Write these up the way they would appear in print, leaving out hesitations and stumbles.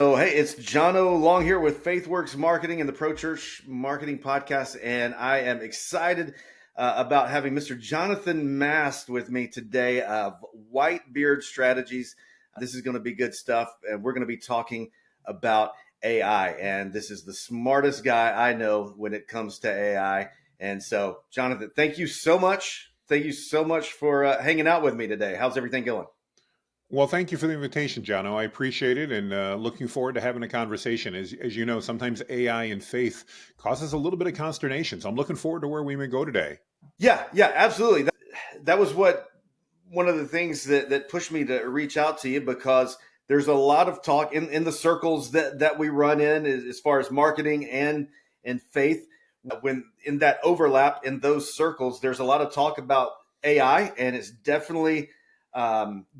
So, hey, it's Jono Long here with FaithWorks Marketing and the Pro Church Marketing Podcast, and I am excited about having Mr. Jonathan Mast with me today of Whitebeard Strategies. This is going to be good stuff, and we're going to be talking about AI, and this is the smartest guy I know when it comes to AI. And so, Jonathan, thank you so much. Thank you so much for hanging out with me today. How's everything going? Well, thank you for the invitation, Jono. I appreciate it, and looking forward to having a conversation. As you know, sometimes AI and faith causes a little bit of consternation, so I'm looking forward to where we may go today. Yeah, absolutely. That was one of the things that pushed me to reach out to you, because there's a lot of talk in the circles that we run in as far as marketing and faith. When in that overlap in those circles, there's a lot of talk about AI, and it's definitely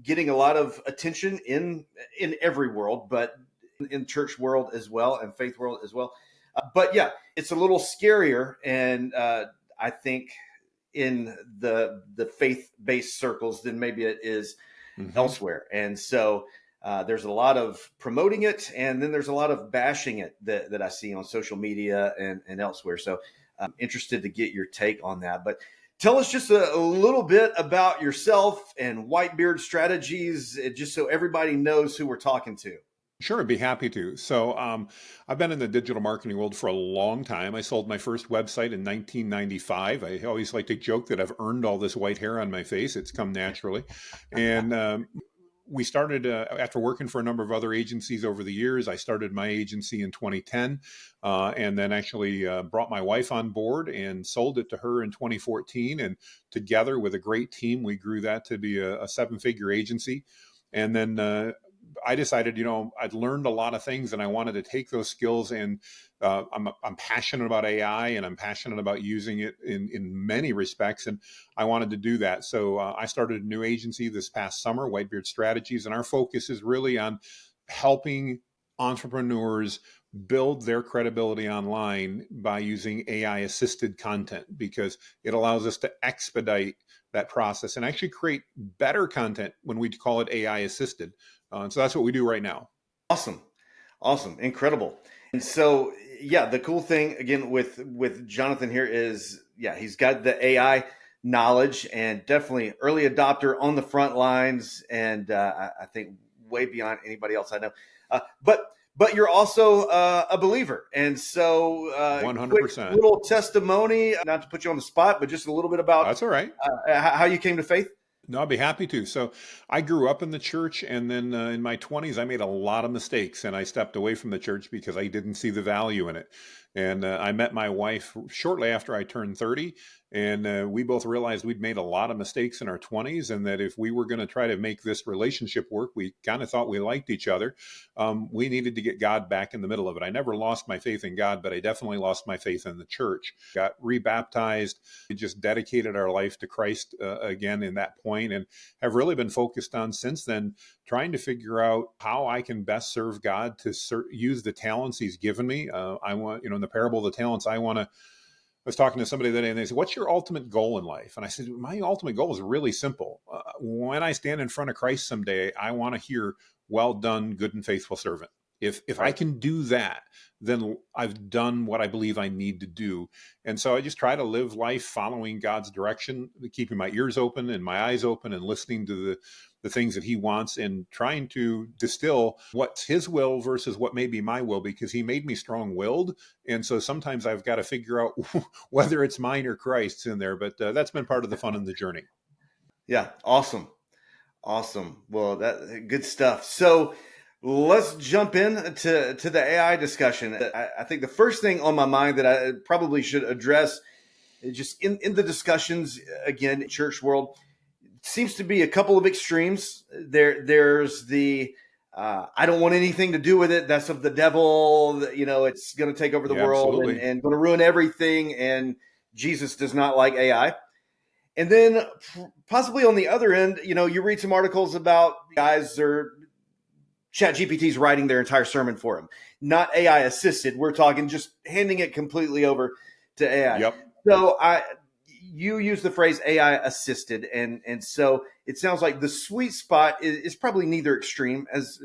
getting a lot of attention in every world, but in church world as well, and faith world as well. But yeah, it's a little scarier, and I think in the faith-based circles than maybe it is elsewhere. And so there's a lot of promoting it, and then there's a lot of bashing it that I see on social media and elsewhere. So I'm interested to get your take on that. But tell us just a little bit about yourself and Whitebeard Strategies, just so everybody knows who we're talking to. Sure, I'd be happy to. So, I've been in the digital marketing world for a long time. I sold my first website in 1995. I always like to joke that I've earned all this white hair on my face. It's come naturally. And we started after working for a number of other agencies over the years. I started my agency in 2010, and then actually brought my wife on board and sold it to her in 2014. And together with a great team, we grew that to be a seven-figure agency. And then I decided, I'd learned a lot of things, and I wanted to take those skills, and I'm passionate about AI, and I'm passionate about using it in many respects, and I wanted to do that. So I started a new agency this past summer, Whitebeard Strategies, and our focus is really on helping entrepreneurs build their credibility online by using AI assisted content, because it allows us to expedite that process and actually create better content when we call it AI assisted. So that's what we do right now. Awesome. Incredible. And so, yeah, the cool thing again with Jonathan here is, yeah, he's got the AI knowledge, and definitely early adopter on the front lines. And I think way beyond anybody else I know. But you're also a believer. And so 100%. quick little testimony, not to put you on the spot, but just a little bit about That's all right. How you came to faith. No, I'd be happy to. So I grew up in the church, and then in my 20s, I made a lot of mistakes, and I stepped away from the church because I didn't see the value in it. And I met my wife shortly after I turned 30, and we both realized we'd made a lot of mistakes in our 20s, and that if we were going to try to make this relationship work, we kind of thought we liked each other. We needed to get God back in the middle of it. I never lost my faith in God, but I definitely lost my faith in the church. Got rebaptized. We just dedicated our life to Christ again in that point, and have really been focused on since then, trying to figure out how I can best serve God to use the talents He's given me. I want, in the parable of the talents, I was talking to somebody today, and they said, "What's your ultimate goal in life?" And I said, "My ultimate goal is really simple. When I stand in front of Christ someday, I want to hear, 'Well done, good and faithful servant.' If I can do that, then I've done what I believe I need to do." And so I just try to live life following God's direction, keeping my ears open and my eyes open, and listening to the things that He wants, and trying to distill what's His will versus what may be my will, because He made me strong-willed. And so sometimes I've got to figure out whether it's mine or Christ's in there. But that's been part of the fun in the journey. Yeah, awesome. Well, that good stuff. So let's jump in to the AI discussion. I think the first thing on my mind that I probably should address, just in the discussions, again, church world, seems to be a couple of extremes. There's the I don't want anything to do with it. That's of the devil. It's going to take over the world and going to ruin everything. And Jesus does not like AI. And then possibly on the other end, you read some articles about guys or ChatGPT's writing their entire sermon for him, not AI assisted. We're talking just handing it completely over to AI. Yep. So you use the phrase AI assisted, and so it sounds like the sweet spot is probably neither extreme, as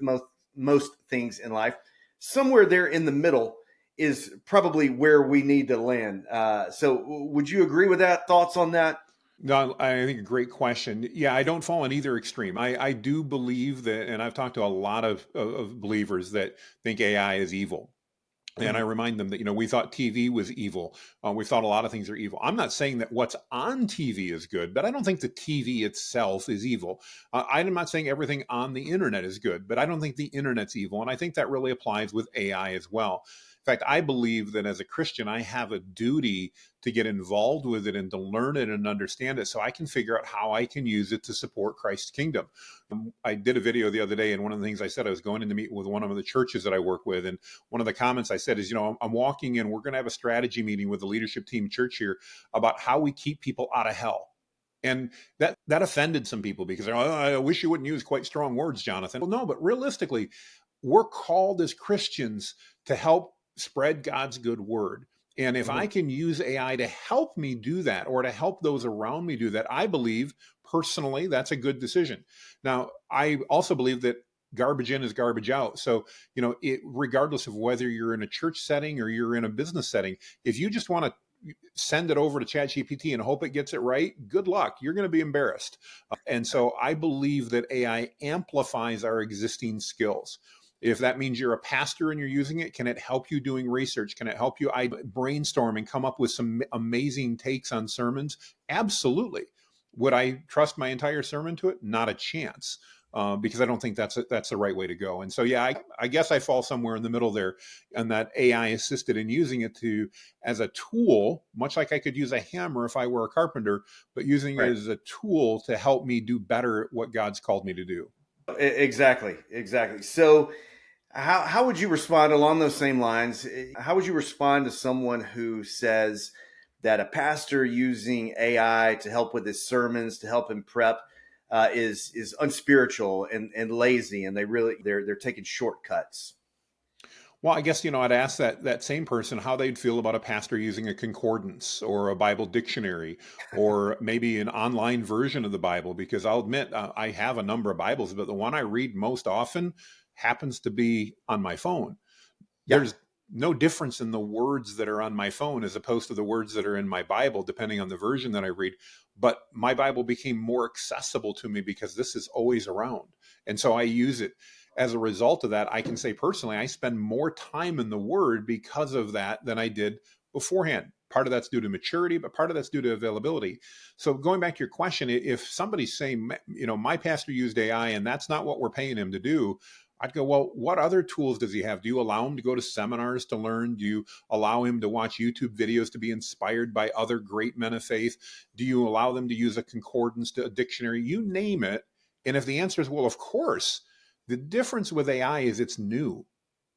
most most things in life. Somewhere there in the middle is probably where we need to land. So would you agree with that? Thoughts on that? No, I think a great question. Yeah, I don't fall in either extreme. I do believe that, and I've talked to a lot of believers that think AI is evil. And I Mhm. remind them that, we thought TV was evil. We thought a lot of things are evil. I'm not saying that what's on TV is good, but I don't think the TV itself is evil. I'm not saying everything on the internet is good, but I don't think the internet's evil. And I think that really applies with AI as well. In fact, I believe that as a Christian, I have a duty to get involved with it and to learn it and understand it so I can figure out how I can use it to support Christ's kingdom. I did a video the other day, and one of the things I said, I was going in to meet with one of the churches that I work with, and one of the comments I said is, I'm walking in, we're going to have a strategy meeting with the leadership team church here about how we keep people out of hell. And that offended some people because they're, oh, I wish you wouldn't use quite strong words, Jonathan. Well, no, but realistically, we're called as Christians to help spread God's good word. And if I Mhm. can use AI to help me do that or to help those around me do that, I believe personally that's a good decision. Now, I also believe that garbage in is garbage out. So, regardless of whether you're in a church setting or you're in a business setting, if you just want to send it over to ChatGPT and hope it gets it right, good luck. You're going to be embarrassed. And so I believe that AI amplifies our existing skills. If that means you're a pastor and you're using it, can it help you doing research? Can it help you brainstorm and come up with some amazing takes on sermons? Absolutely. Would I trust my entire sermon to it? Not a chance. Because I don't think that's the right way to go. And so, yeah, I guess I fall somewhere in the middle there, and that AI assisted in using it as a tool, much like I could use a hammer if I were a carpenter, but using it Right. as a tool to help me do better at what God's called me to do. Exactly. Exactly. So how would you respond along those same lines? How would you respond to someone who says that a pastor using AI to help with his sermons, to help him prep, is unspiritual and lazy, and they're taking shortcuts? Well, I guess, I'd ask that same person how they'd feel about a pastor using a concordance or a Bible dictionary or maybe an online version of the Bible, because I'll admit I have a number of Bibles, but the one I read most often happens to be on my phone. Yeah. There's no difference in the words that are on my phone as opposed to the words that are in my Bible, depending on the version that I read. But my Bible became more accessible to me because this is always around. And so I use it. As a result of that, I can say personally, I spend more time in the Word because of that than I did beforehand. Part of that's due to maturity, but part of that's due to availability. So going back to your question, if somebody's saying, my pastor used AI and that's not what we're paying him to do, I'd go, well, what other tools does he have? Do you allow him to go to seminars to learn? Do you allow him to watch YouTube videos to be inspired by other great men of faith? Do you allow them to use a concordance, a dictionary? You name it. And if the answer is, well, of course, the difference with AI is it's new.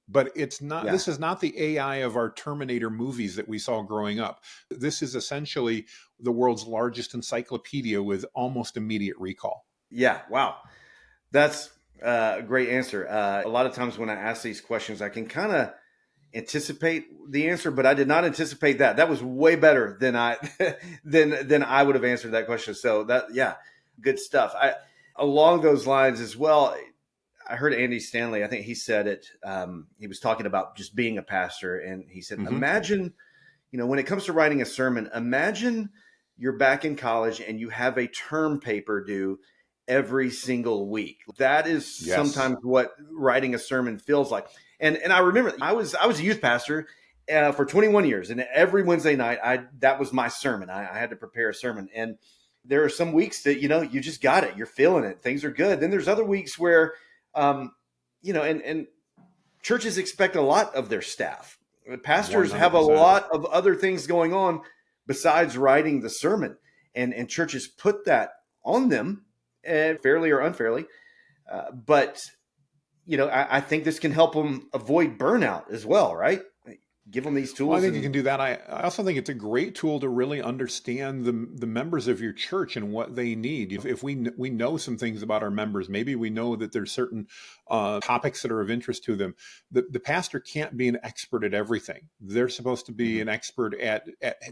But it's not, Yeah. this is not the AI of our Terminator movies that we saw growing up. This is essentially the world's largest encyclopedia with almost immediate recall. Yeah. Wow. That's a great answer. A lot of times when I ask these questions, I can kind of anticipate the answer, but I did not anticipate that. That was way better than I than I would have answered that question. So that, yeah, good stuff. I along those lines as well. I heard Andy Stanley. I think he said it. He was talking about just being a pastor, and he said, Mm-hmm. "Imagine, when it comes to writing a sermon, imagine you're back in college and you have a term paper due every single week. That is Yes. sometimes what writing a sermon feels like." And I remember I was a youth pastor for 21 years, and every Wednesday night that was my sermon. I had to prepare a sermon, and there are some weeks that you just got it, you're feeling it, things are good. Then there's other weeks where, um, and churches expect a lot of their staff. Pastors have a 100%. lot of other things going on besides writing the sermon, and churches put that on them, fairly or unfairly. But I think this can help them avoid burnout as well, right? Give them these Well, I tools think you and can do that. I also think it's a great tool to really understand the members of your church and what they need. If we know some things about our members, maybe we know that there's certain topics that are of interest to them. The pastor can't be an expert at everything. They're supposed to be Mhm. an expert at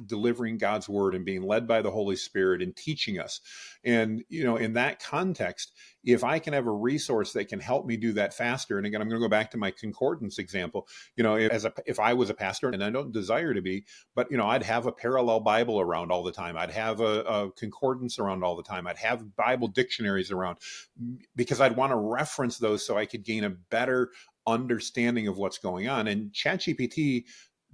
delivering God's word and being led by the Holy Spirit and teaching us. And in that context, if I can have a resource that can help me do that faster, and again, I'm going to go back to my concordance example. If I was a pastor, and I don't desire to be, but I'd have a parallel Bible around all the time. I'd have a concordance around all the time. I'd have Bible dictionaries around, because I'd want to reference those so I could gain a better understanding of what's going on. And ChatGPT,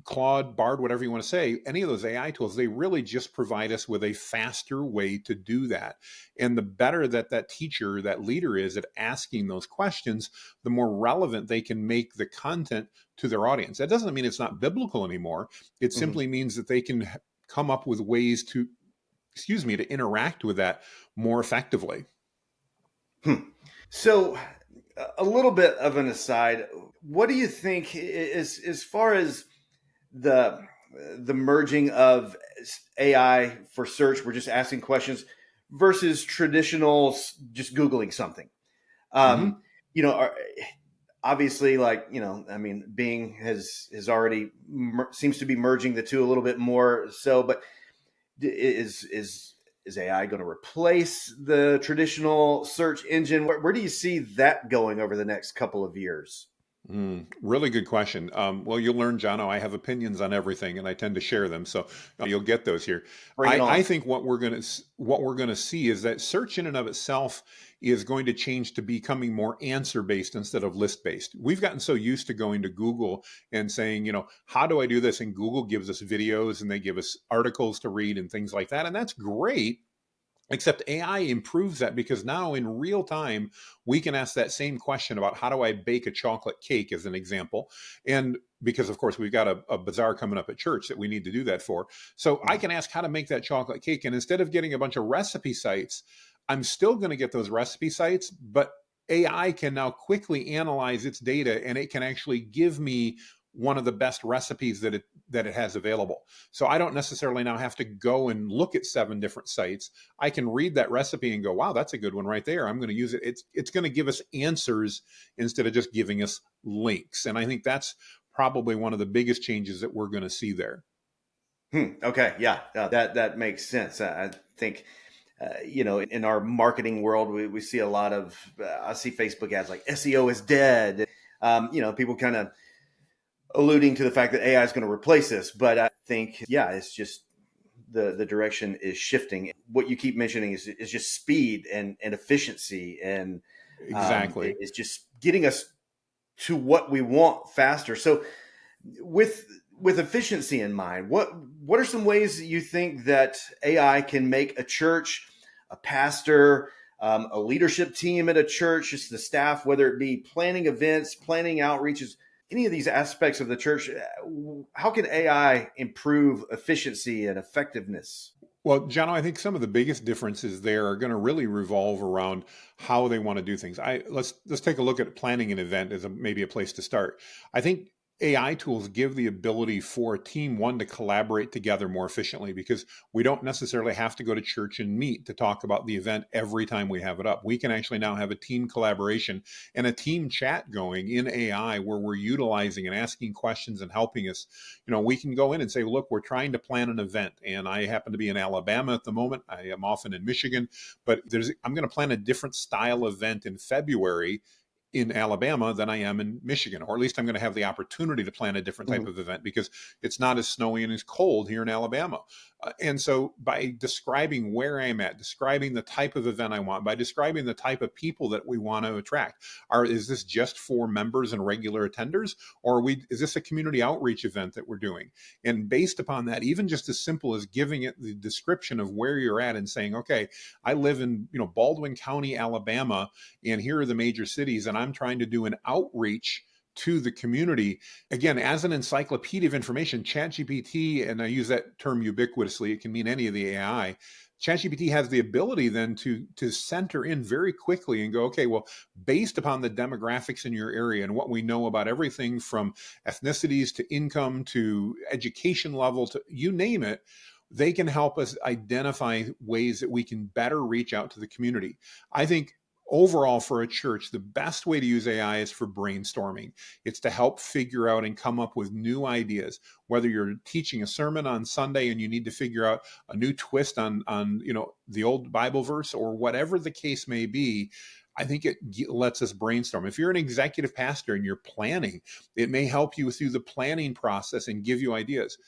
Claude, Bard, whatever you want to say, any of those AI tools, they really just provide us with a faster way to do that. And the better that teacher, that leader is at asking those questions, the more relevant they can make the content to their audience. That doesn't mean it's not biblical anymore. It Mhm. simply means that they can come up with ways to, to interact with that more effectively. Hmm. So, a little bit of an aside, what do you think is as far as the the merging of AI for search? We're just asking questions versus traditional just googling something. Mm-hmm. Um, you know, are, obviously, like I mean, Bing has already seems to be merging the two a little bit more. So, but is AI going to replace the traditional search engine? Where do you see that going over the next couple of years? Really good question. Well, you'll learn, Jono, I have opinions on everything, and I tend to share them. So you'll get those here. Bring it I on. think what we're gonna see is that search in and of itself is going to change to becoming more answer based instead of list based. We've gotten so used to going to Google and saying, how do I do this? And Google gives us videos and they give us articles to read and things like that, and that's great. Except AI improves that, because now in real time, we can ask that same question about how do I bake a chocolate cake, as an example. And because, of course, we've got a bazaar coming up at church that we need to do that for. So I Mhm. can ask how to make that chocolate cake. And instead of getting a bunch of recipe sites, I'm still going to get those recipe sites, but AI can now quickly analyze its data, and it can actually give me one of the best recipes that it has available. So I don't necessarily now have to go and look at 7 different sites. I can read that recipe and go, wow, that's a good one right there. I'm going to use it. It's going to give us answers instead of just giving us links. And I think that's probably one of the biggest changes that we're going to see there. Okay, yeah, that makes sense. I think in our marketing world, we see a lot of I see Facebook ads like SEO is dead. People kind of alluding to the fact that AI is going to replace this, but I think it's just the direction is shifting. What you keep mentioning is just speed and efficiency, and Exactly. it's just getting us to what we want faster. So with efficiency in mind, what are some ways that you think that AI can make a church, a pastor, a leadership team at a church, just the staff, whether it be planning events, planning outreaches, any of these aspects of the church, how can AI improve efficiency and effectiveness? Well, John, I think some of the biggest differences there are going to really revolve around how they want to do things. Let's take a look at planning an event as maybe a place to start. I think AI tools give the ability for a team, one, to collaborate together more efficiently, because we don't necessarily have to go to church and meet to talk about the event every time we have it up. We can actually now have a team collaboration and a team chat going in AI, where we're utilizing and asking questions and helping us. We can go in and say, look, we're trying to plan an event, and I happen to be in Alabama at the moment. I am often in Michigan, but I'm going to plan a different style event in February in Alabama than I am in Michigan, or at least I'm going to have the opportunity to plan a different type Mhm. of event because it's not as snowy and as cold here in Alabama. And so by describing where I'm at, describing the type of event I want, by describing the type of people that we want to attract, is this just for members and regular attenders, or is this a community outreach event that we're doing? And based upon that, even just as simple as giving it the description of where you're at and saying, okay, I live in Baldwin County, Alabama, and here are the major cities, and I'm trying to do an outreach to the community. Again, as an encyclopedia of information, ChatGPT, and I use that term ubiquitously, it can mean any of the AI. ChatGPT has the ability then to center in very quickly and go, okay, well, based upon the demographics in your area and what we know about everything from ethnicities to income to education level to you name it, they can help us identify ways that we can better reach out to the community. I think overall, for a church, the best way to use AI is for brainstorming. It's to help figure out and come up with new ideas. Whether you're teaching a sermon on Sunday and you need to figure out a new twist on the old Bible verse, or whatever the case may be, I think it lets us brainstorm. If you're an executive pastor and you're planning, it may help you through the planning process and give you ideas.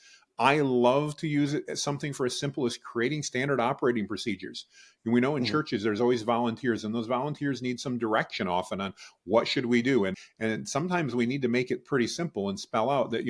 I love to use it as something for as simple as creating standard operating procedures. And we know in Mhm. churches there's always volunteers, and those volunteers need some direction often on what should we do. And sometimes we need to make it pretty simple and spell out that,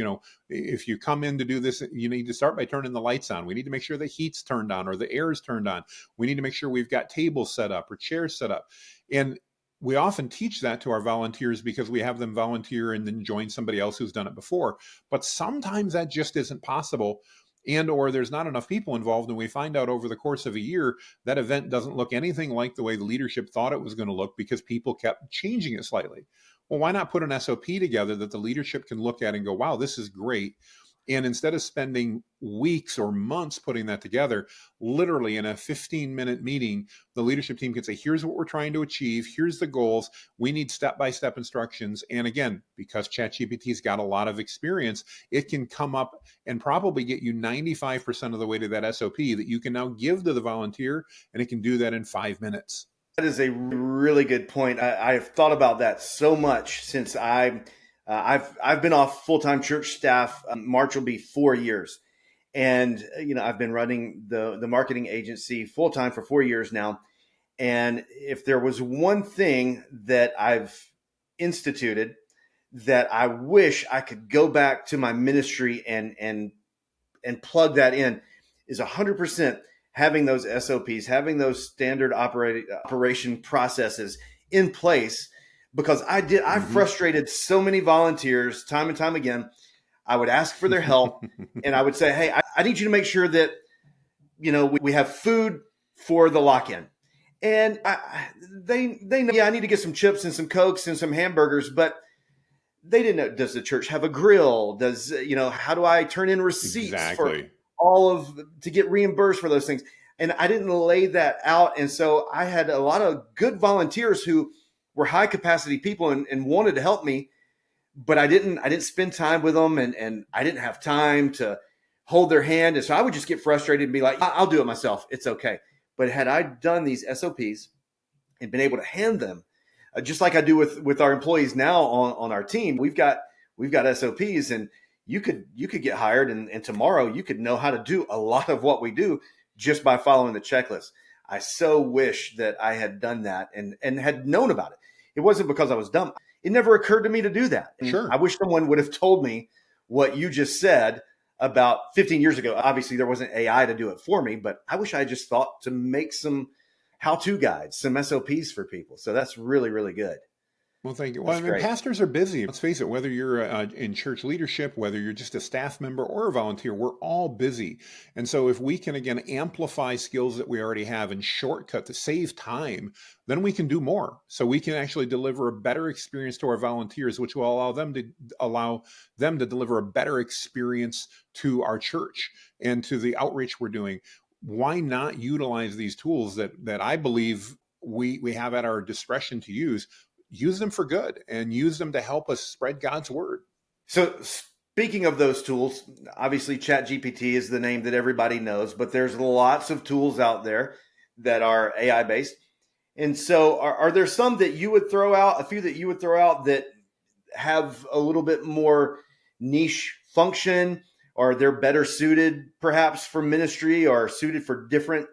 if you come in to do this, you need to start by turning the lights on. We need to make sure the heat's turned on or the air is turned on. We need to make sure we've got tables set up or chairs set up. And we often teach that to our volunteers because we have them volunteer and then join somebody else who's done it before. But sometimes that just isn't possible, and or there's not enough people involved, and we find out over the course of a year that event doesn't look anything like the way the leadership thought it was going to look because people kept changing it slightly. Well, why not put an SOP together that the leadership can look at and go, wow, this is great. And instead of spending weeks or months putting that together, literally in a 15-minute meeting, the leadership team can say, here's what we're trying to achieve. Here's the goals. We need step-by-step instructions. And again, because ChatGPT's got a lot of experience, it can come up and probably get you 95% of the way to that SOP that you can now give to the volunteer, and it can do that in 5 minutes. That is a really good point. I've thought about that so much since I've been off full-time church staff. March will be 4 years, and I've been running the marketing agency full-time for 4 years now. And if there was one thing that I've instituted that I wish I could go back to my ministry and plug that in, is 100% having those SOPs, having those standard operation processes in place. Because I frustrated so many volunteers time and time again. I would ask for their help, and I would say, hey, I need you to make sure that we have food for the lock-in. And they know, yeah, I need to get some chips and some Cokes and some hamburgers, but they didn't know, does the church have a grill? Does, how do I turn in receipts for Exactly. to get reimbursed for those things? And I didn't lay that out. And so I had a lot of good volunteers who were high capacity people and wanted to help me, but I didn't spend time with them, and I didn't have time to hold their hand. And so I would just get frustrated and be like, I'll do it myself. It's okay. But had I done these SOPs and been able to hand them, just like I do with our employees now on our team, we've got SOPs, and you could get hired, and tomorrow you could know how to do a lot of what we do just by following the checklist. I so wish that I had done that and had known about it. It wasn't because I was dumb. It never occurred to me to do that. And Sure. I wish someone would have told me what you just said about 15 years ago. Obviously, there wasn't AI to do it for me, but I wish I just thought to make some how-to guides, some SOPs for people. So that's really, really good. Well, thank you. Well, That's I mean, great. pastors are busy. Let's face it, whether you're in church leadership, whether you're just a staff member or a volunteer, we're all busy. And so if we can, again, amplify skills that we already have and shortcut to save time, then we can do more. So we can actually deliver a better experience to our volunteers, which will allow them to deliver a better experience to our church and to the outreach we're doing. Why not utilize these tools that I believe we have at our discretion to use them for good and use them to help us spread God's word. So speaking of those tools, obviously ChatGPT is the name that everybody knows, but there's lots of tools out there that are AI based. And so are there some that you would throw out, a few that you would throw out that have a little bit more niche function, or they're better suited perhaps for ministry or suited for different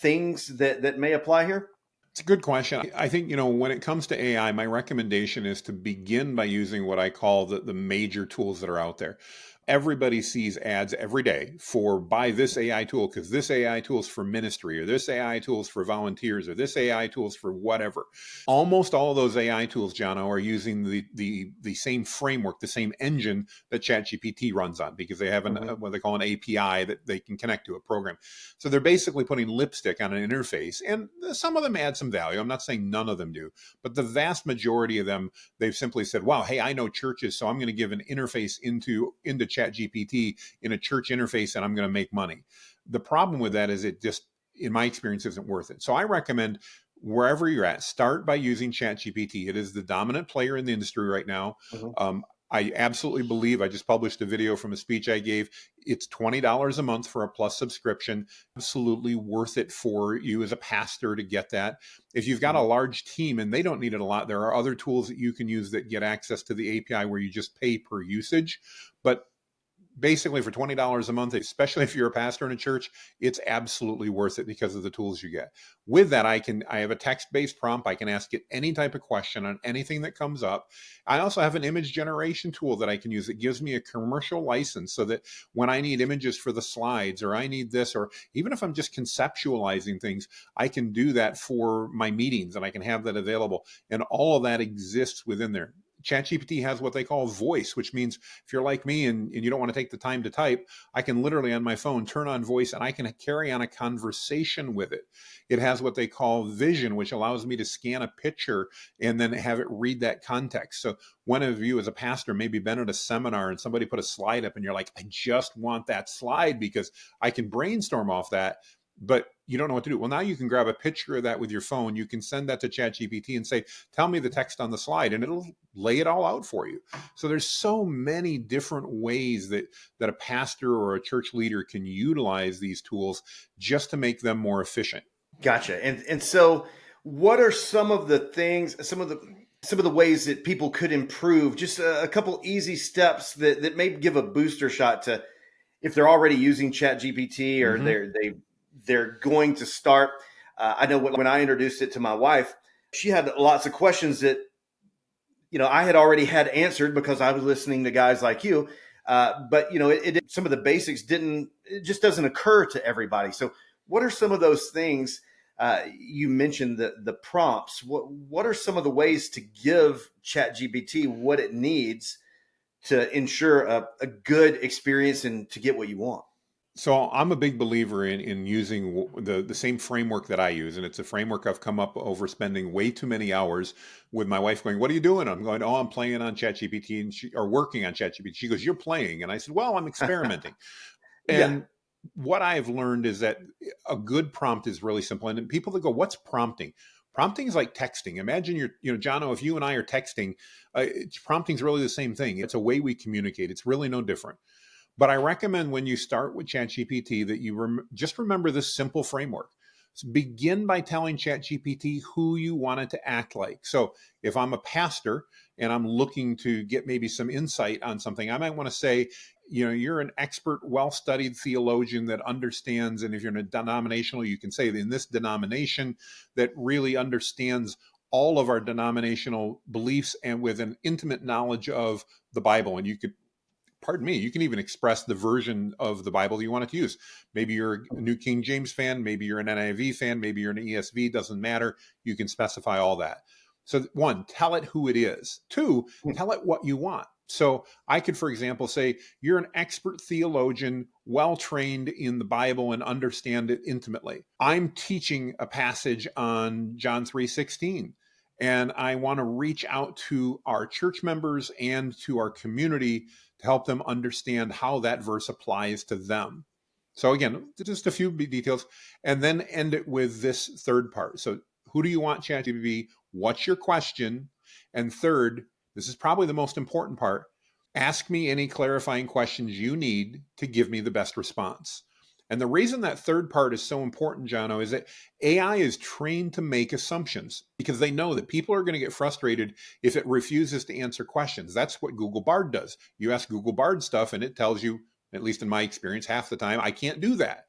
things that may apply here? It's a good question. I think, when it comes to AI, my recommendation is to begin by using what I call the major tools that are out there. Everybody sees ads every day for buy this AI tool because this AI tool is for ministry, or this AI tool is for volunteers, or this AI tool is for whatever. Almost all of those AI tools, Jono, are using the same framework, the same engine that ChatGPT runs on, because they have what they call an API that they can connect to a program. So they're basically putting lipstick on an interface, and some of them add some value. I'm not saying none of them do, but the vast majority of them, they've simply said, wow, hey, I know churches, so I'm going to give an interface into ChatGPT in a church interface, and I'm going to make money. The problem with that is it just, in my experience, isn't worth it. So I recommend wherever you're at, start by using ChatGPT. It is the dominant player in the industry right now. Mm-hmm. I absolutely believe, I just published a video from a speech I gave. It's $20 a month for a Plus subscription. Absolutely worth it for you as a pastor to get that. If you've got a Mhm. large team and they don't need it a lot, there are other tools that you can use that get access to the API where you just pay per usage. But basically for $20 a month, especially if you're a pastor in a church, it's absolutely worth it because of the tools you get. With that, I have a text-based prompt. I can ask it any type of question on anything that comes up. I also have an image generation tool that I can use that gives me a commercial license so that when I need images for the slides, or I need this, or even if I'm just conceptualizing things, I can do that for my meetings and I can have that available. And all of that exists within there. ChatGPT has what they call voice, which means if you're like me and you don't want to take the time to type, I can literally on my phone turn on voice and I can carry on a conversation with it. It has what they call vision, which allows me to scan a picture and then have it read that context. So one of you as a pastor maybe been at a seminar and somebody put a slide up and you're like, I just want that slide because I can brainstorm off that, but you don't know what to do. Well, now you can grab a picture of that with your phone. You can send that to ChatGPT and say, tell me the text on the slide, and it'll lay it all out for you. So there's so many different ways that a pastor or a church leader can utilize these tools just to make them more efficient. Gotcha. And so what are some of the things, some of the ways that people could improve? Just a couple easy steps that may give a booster shot to if they're already using Chat GPT or Mm-hmm. they're going to start. I know when I introduced it to my wife, she had lots of questions that I had already had answered because I was listening to guys like you. But some of the basics didn't. It just doesn't occur to everybody. So, what are some of those things? You mentioned the prompts. What are some of the ways to give ChatGPT what it needs to ensure a good experience and to get what you want? So I'm a big believer in using the same framework that I use, and it's a framework I've come up over spending way too many hours with my wife going, "What are you doing?" I'm going, "Oh, I'm playing on ChatGPT," and or working on ChatGPT. She goes, "You're playing," and I said, "Well, I'm experimenting." Yeah. And what I've learned is that a good prompt is really simple. And people that go, "What's prompting?" Prompting is like texting. Imagine Jono, if you and I are texting, prompting is really the same thing. It's a way we communicate. It's really no different. But I recommend when you start with ChatGPT that you just remember this simple framework. So begin by telling ChatGPT who you want it to act like. So if I'm a pastor and I'm looking to get maybe some insight on something, I might want to say, you're an expert, well-studied theologian that understands, and if you're in a denominational, you can say in this denomination that really understands all of our denominational beliefs and with an intimate knowledge of the Bible. And you could pardon me, you can even express the version of the Bible you want it to use. Maybe you're a New King James fan, maybe you're an NIV fan, maybe you're an ESV, doesn't matter. You can specify all that. So one, tell it who it is. Two, tell it what you want. So I could, for example, say, you're an expert theologian, well trained in the Bible and understand it intimately. I'm teaching a passage on John 3:16, and I want to reach out to our church members and to our community to help them understand how that verse applies to them. So again, just a few details, and then end it with this third part. So who do you want ChatGPT? What's your question? And third, this is probably the most important part. Ask me any clarifying questions you need to give me the best response. And the reason that third part is so important, Jono, is that AI is trained to make assumptions because they know that people are going to get frustrated if it refuses to answer questions. That's what Google Bard does. You ask Google Bard stuff and it tells you, at least in my experience, half the time, I can't do that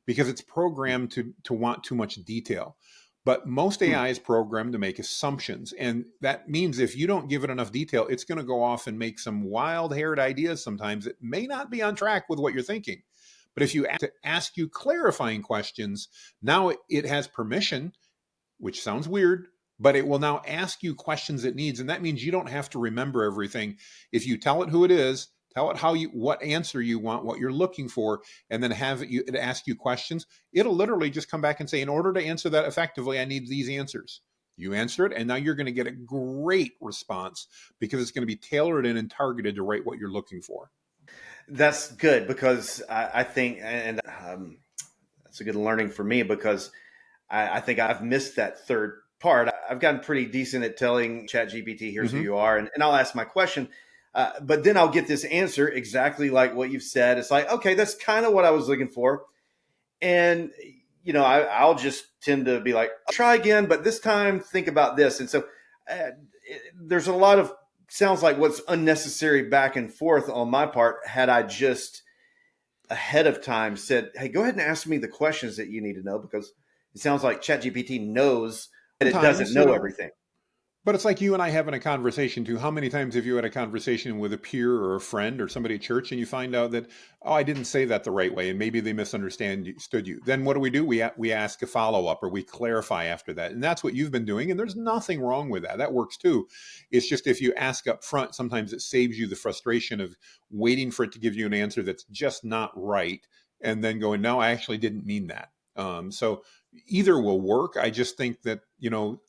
because it's programmed to want too much detail. But most AI is programmed to make assumptions. And that means if you don't give it enough detail, it's going to go off and make some wild haired ideas sometimes that may not be on track with what you're thinking. But if you ask you clarifying questions, now it has permission, which sounds weird, but it will now ask you questions it needs. And that means you don't have to remember everything. If you tell it who it is, tell it what answer you want, what you're looking for, and then have it ask you questions, it'll literally just come back and say, in order to answer that effectively, I need these answers. You answer it, and now you're going to get a great response because it's going to be tailored in and targeted to right what you're looking for. That's good because I think, and that's a good learning for me because I think I've missed that third part. I've gotten pretty decent at telling ChatGPT, here's who Mm-hmm. you are, and I'll ask my question. But then I'll get this answer exactly like what you've said. It's like, okay, that's kind of what I was looking for. And, I'll just tend to be like, I'll try again, but this time think about this. And so there's a lot of, sounds like what's unnecessary back and forth on my part had I just ahead of time said, hey, go ahead and ask me the questions that you need to know, because it sounds like ChatGPT knows that it doesn't Sometimes, know everything. but it's like you and I having a conversation too. How many times have you had a conversation with a peer or a friend or somebody at church and you find out that, oh, I didn't say that the right way and maybe they misunderstood you. Then what do? We ask a follow-up or we clarify after that. And that's what you've been doing. And there's nothing wrong with that. That works too. It's just if you ask up front, sometimes it saves you the frustration of waiting for it to give you an answer that's just not right. And then going, no, I actually didn't mean that. So either will work. I just think that,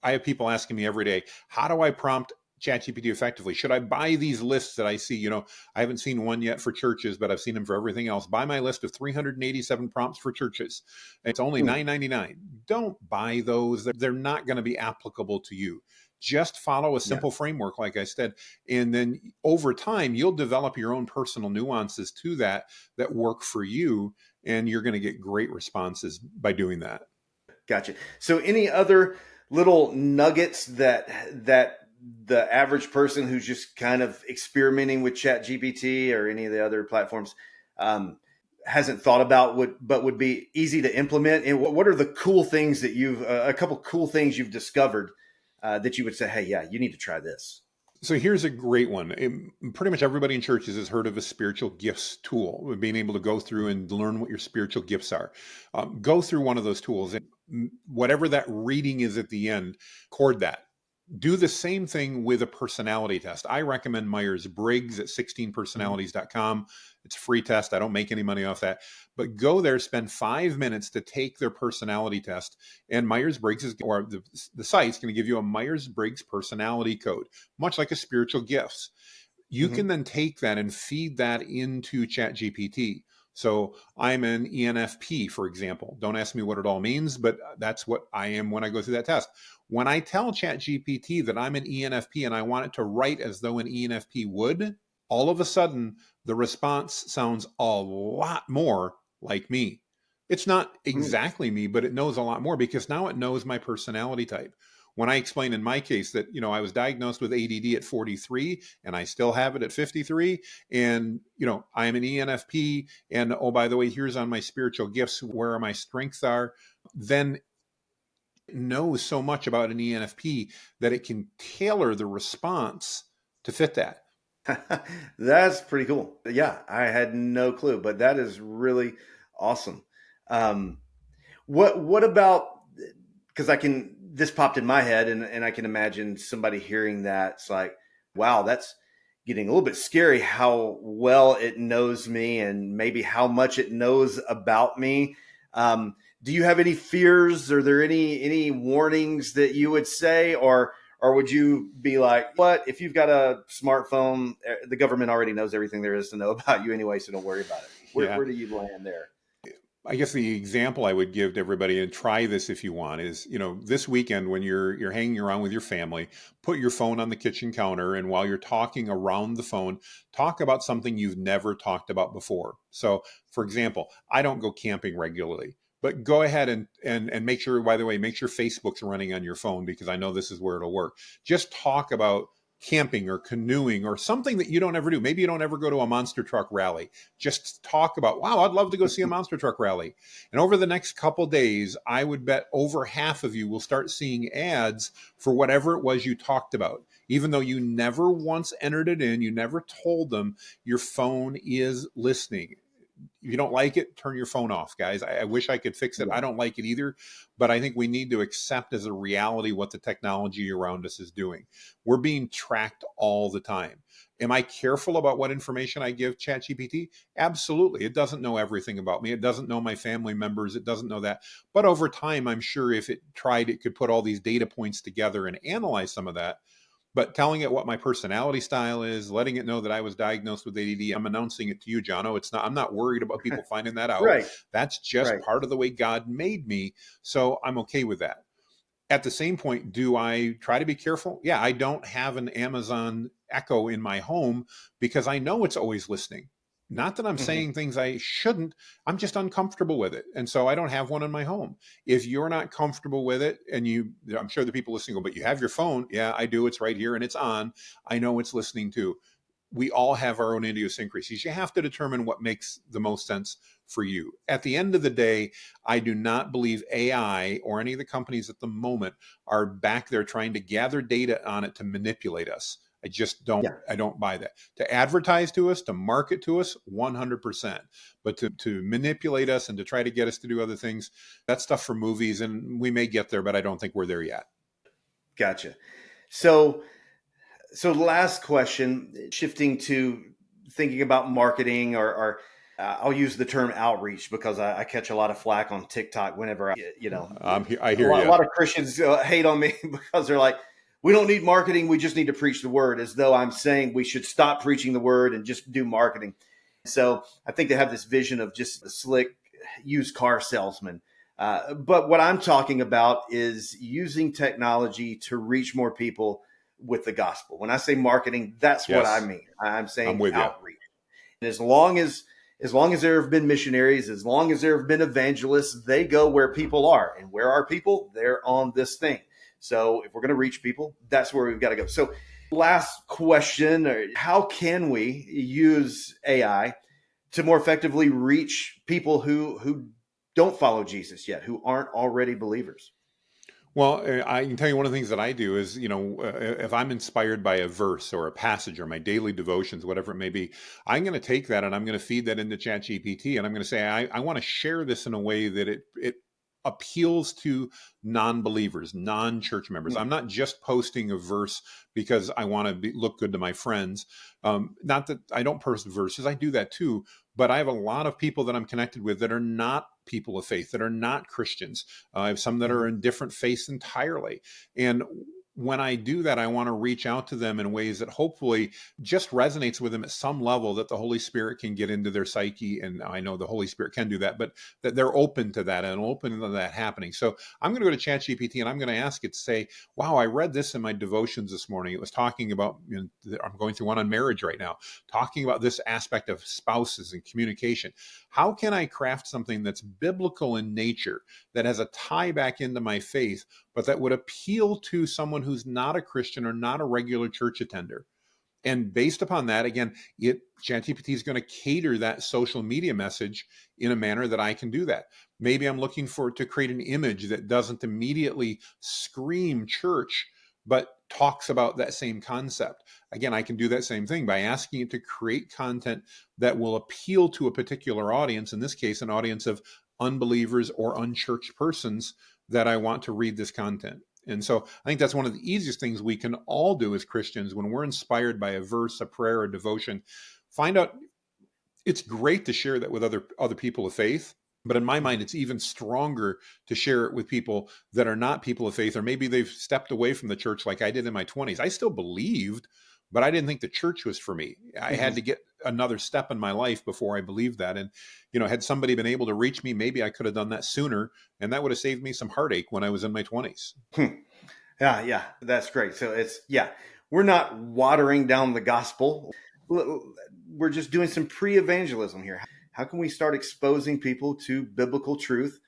I have people asking me every day, how do I prompt ChatGPT effectively? Should I buy these lists that I see? I haven't seen one yet for churches, but I've seen them for everything else. Buy my list of 387 prompts for churches. It's only $9.99. Don't buy those. They're not going to be applicable to you. Just follow a simple framework, like I said. And then over time, you'll develop your own personal nuances to that work for you. And you're going to get great responses by doing that. Gotcha. So any other little nuggets that the average person who's just kind of experimenting with ChatGPT or any of the other platforms hasn't thought about would be easy to implement? And what are the cool things that a couple cool things you've discovered that you would say, hey, yeah, you need to try this? So here's a great one. Pretty much everybody in churches has heard of a spiritual gifts tool, being able to go through and learn what your spiritual gifts are. Go through one of those tools, and whatever that reading is at the end, record that. Do the same thing with a personality test. I recommend Myers-Briggs at 16personalities.com. It's a free test. I don't make any money off that. But go there, spend 5 minutes to take their personality test. And Myers-Briggs or the site's going to give you a Myers-Briggs personality code, much like a spiritual gifts. You can then take that and feed that into ChatGPT. So I'm an ENFP, for example. Don't ask me what it all means, but that's what I am when I go through that test. When I tell ChatGPT that I'm an ENFP and I want it to write as though an ENFP would, all of a sudden the response sounds a lot more like me. It's not exactly me, but it knows a lot more because now it knows my personality type. When I explain in my case that, I was diagnosed with ADD at 43 and I still have it at 53, and, I am an ENFP, and, oh, by the way, here's on my spiritual gifts where my strengths are, then it knows so much about an ENFP that it can tailor the response to fit that. That's pretty cool. Yeah, I had no clue, but that is really awesome. What about, because this popped in my head and I can imagine somebody hearing that. It's like, wow, that's getting a little bit scary how well it knows me and maybe how much it knows about me. Do you have any fears? Are there any warnings that you would say, or would you be like, what, if you've got a smartphone, the government already knows everything there is to know about you anyway, so don't worry about it. Where do you land there? I guess the example I would give to everybody, and try this if you want, is, this weekend when you're hanging around with your family, put your phone on the kitchen counter, and while you're talking around the phone, talk about something you've never talked about before. So, for example, I don't go camping regularly, but go ahead and make sure, by the way, make sure Facebook's running on your phone, because I know this is where it'll work. Just talk about camping or canoeing or something that you don't ever do. Maybe you don't ever go to a monster truck rally. Just talk about, wow, I'd love to go see a monster truck rally. And over the next couple days, I would bet over half of you will start seeing ads for whatever it was you talked about. Even though you never once entered it in, you never told them, your phone is listening. If you don't like it, turn your phone off, guys. I wish I could fix it. I don't like it either, but I think we need to accept as a reality what the technology around us is doing. We're being tracked all the time. Am I careful about what information I give ChatGPT? Absolutely. It doesn't know everything about me. It doesn't know my family members. It doesn't know that. But over time, I'm sure if it tried, it could put all these data points together and analyze some of that. But telling it what my personality style is, letting it know that I was diagnosed with ADD, I'm announcing it to you, Jono. I'm not worried about people finding that out. Right. That's just Right. part of the way God made me. So I'm okay with that. At the same point, do I try to be careful? Yeah, I don't have an Amazon Echo in my home because I know it's always listening. Not that I'm Hmm. saying things I shouldn't, I'm just uncomfortable with it. And so I don't have one in my home. If you're not comfortable with it, and I'm sure the people listening go, but you have your phone. Yeah, I do. It's right here and it's on. I know it's listening too. We all have our own idiosyncrasies. You have to determine what makes the most sense for you. At the end of the day, I do not believe AI or any of the companies at the moment are back there trying to gather data on it to manipulate us. I just don't. Yeah, I don't buy that. To advertise to us, to market to us, 100%. But to manipulate us and to try to get us to do other things, that's stuff for movies, and we may get there, but I don't think we're there yet. gotcha. So, so last question, shifting to thinking about marketing, or I'll use the term outreach because I catch a lot of flack on TikTok whenever I a hear lot, a you. lot of Christians hate on me because they're like, we don't need marketing, we just need to preach the word, as though I'm saying we should stop preaching the word and just do marketing. So I think they have this vision of just a slick used car salesman. But what I'm talking about is using technology to reach more people with the gospel. When I say marketing, that's what I Yes, mean. I'm I'm saying with you. outreach. And as long as there have been missionaries, as long as there have been evangelists, they go where people are. And where are people? They're on this thing. So if we're going to reach people, that's where we've got to go. So last question, how can we use AI to more effectively reach people who don't follow Jesus yet, who aren't already believers? Well, I can tell you one of the things that I do is, if I'm inspired by a verse or a passage or my daily devotions, whatever it may be, I'm going to take that and I'm going to feed that into ChatGPT, and I'm going to say, I want to share this in a way that it appeals to non-believers, non-church members. I'm not just posting a verse because I want to look good to my friends. Not that I don't post verses, I do that too, but I have a lot of people that I'm connected with that are not people of faith, that are not Christians. I have some that are Mhm. in different faiths entirely. And when I do that, I want to reach out to them in ways that hopefully just resonates with them at some level, that the Holy Spirit can get into their psyche. And I know the Holy Spirit can do that, but that they're open to that and open to that happening. So I'm going to go to ChatGPT and I'm going to ask it to say, wow, I read this in my devotions this morning. It was talking about, I'm going through one on marriage right now, talking about this aspect of spouses and communication. How can I craft something that's biblical in nature, that has a tie back into my faith, but that would appeal to someone who's not a Christian or not a regular church attender? And based upon that, again, ChatGPT is going to cater that social media message in a manner that I can do that. Maybe I'm looking for to create an image that doesn't immediately scream church, but talks about that same concept. Again, I can do that same thing by asking it to create content that will appeal to a particular audience, in this case, an audience of unbelievers or unchurched persons that I want to read this content. And so I think that's one of the easiest things we can all do as Christians when we're inspired by a verse, a prayer, a devotion. Find out, it's great to share that with other people of faith, but in my mind, Mhm. it's even stronger to share it with people that are not people of faith, or maybe they've stepped away from the church like I did in my 20s. I still believed, but I didn't think the church was for me. I had Mhm. to get another step in my life before I believed that. And, had somebody been able to reach me, maybe I could have done that sooner, and that would have saved me some heartache when I was in my 20s. Hmm. Yeah, yeah, that's great. So we're not watering down the gospel. We're just doing some pre-evangelism here. How can we start exposing people to biblical truth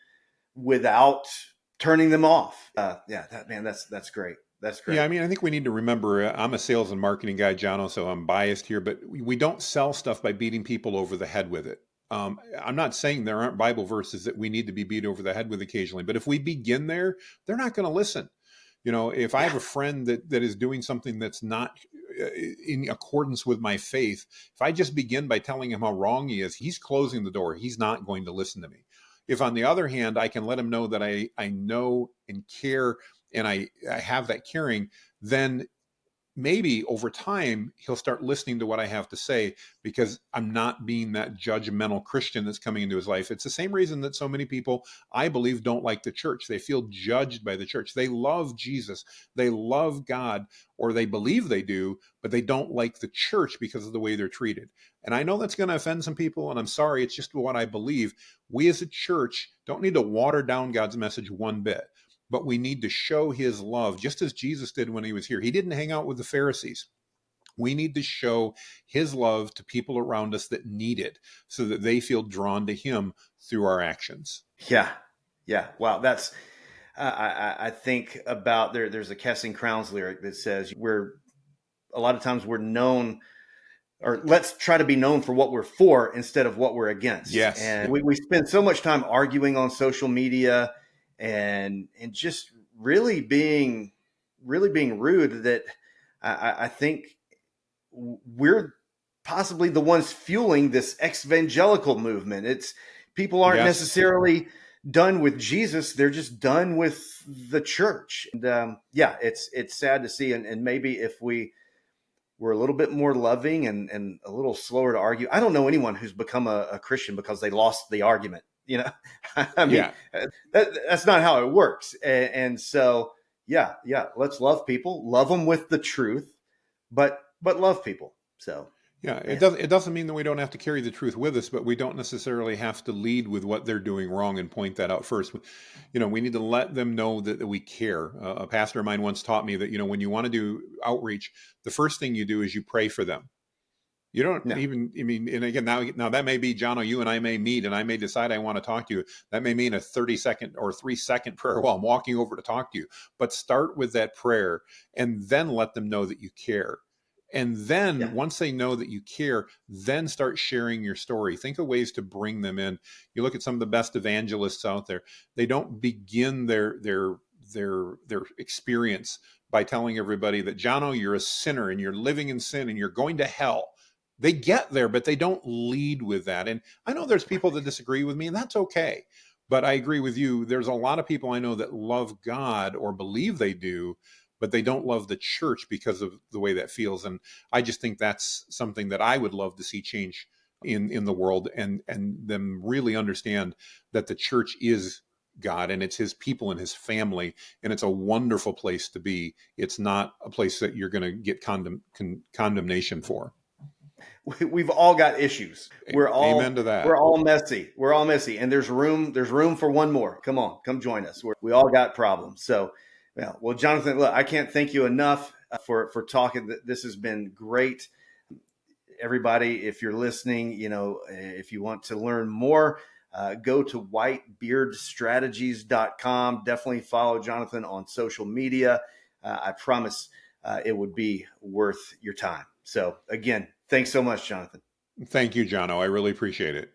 without turning them off? Yeah, that's great. That's Yeah, great. I mean, I think we need to remember I'm a sales and marketing guy, Jono, so I'm biased here, but we don't sell stuff by beating people over the head with it. I'm not saying there aren't Bible verses that we need to be beat over the head with occasionally, but if we begin there, they're not going to listen. If I have Yeah. a friend that is doing something that's not in accordance with my faith, if I just begin by telling him how wrong he is, he's closing the door. He's not going to listen to me. If, on the other hand, I can let him know that I know and care, and I have that caring, then maybe over time he'll start listening to what I have to say, because I'm not being that judgmental Christian that's coming into his life. It's the same reason that so many people, I believe, don't like the church. They feel judged by the church. They love Jesus, they love God, or they believe they do, but they don't like the church because of the way they're treated. And I know that's going to offend some people, and I'm sorry, it's just what I believe. We as a church don't need to water down God's message one bit. but we need to show his love just as Jesus did when he was here. He didn't hang out with the Pharisees. We need to show his love to people around us that need it so that they feel drawn to him through our actions. Yeah. Yeah. Wow. That's, I think about there's a Casting Crowns lyric that says a lot of times we're known, or let's try to be known for what we're for instead of what we're against. Yes. And we spend so much time arguing on social media and just really being rude that I think we're possibly the ones fueling this evangelical movement. It's people aren't Yes. necessarily done with Jesus; they're just done with the church. And yeah, it's sad to see. And maybe if we're a little bit more loving and a little slower to argue. I don't know anyone who's become a Christian because they lost the argument. You know, I mean, Yeah. that's not how it works. And so, yeah, let's love people, love them with the truth, but love people. So, Yeah, man. it doesn't mean that we don't have to carry the truth with us, but we don't necessarily have to lead with what they're doing wrong and point that out first. We need to let them know that we care. A pastor of mine once taught me that, when you want to do outreach, the first thing you do is you pray for them. You don't No, even, I mean, and again, now that may be, Jono, you and I may meet and I may decide I want to talk to you. That may mean a 30-second or 3-second prayer while I'm walking over to talk to you. But start with that prayer and then let them know that you care. And then yeah, once they know that you care, then start sharing your story. Think of ways to bring them in. You look at some of the best evangelists out there. They don't begin their experience by telling everybody that, Jono, you're a sinner and you're living in sin and you're going to hell. They get there, but they don't lead with that. And I know there's people that disagree with me, and that's okay. But I agree with you. There's a lot of people I know that love God or believe they do, but they don't love the church because of the way that feels. And I just think that's something that I would love to see change in the world, and them really understand that the church is God and it's his people and his family, and it's a wonderful place to be. It's not a place that you're going to get condemnation for. we've all got issues. Amen to We're that. all messy. We're all messy, and there's room for one more. Come on, come join us. We all got problems. So, yeah. Well, Jonathan, look, I can't thank you enough for talking. This has been great. Everybody, if you're listening, if you want to learn more, go to whitebeardstrategies.com. Definitely follow Jonathan on social media. I promise it would be worth your time. So again, thanks so much, Jonathan. Thank you, Jono. I really appreciate it.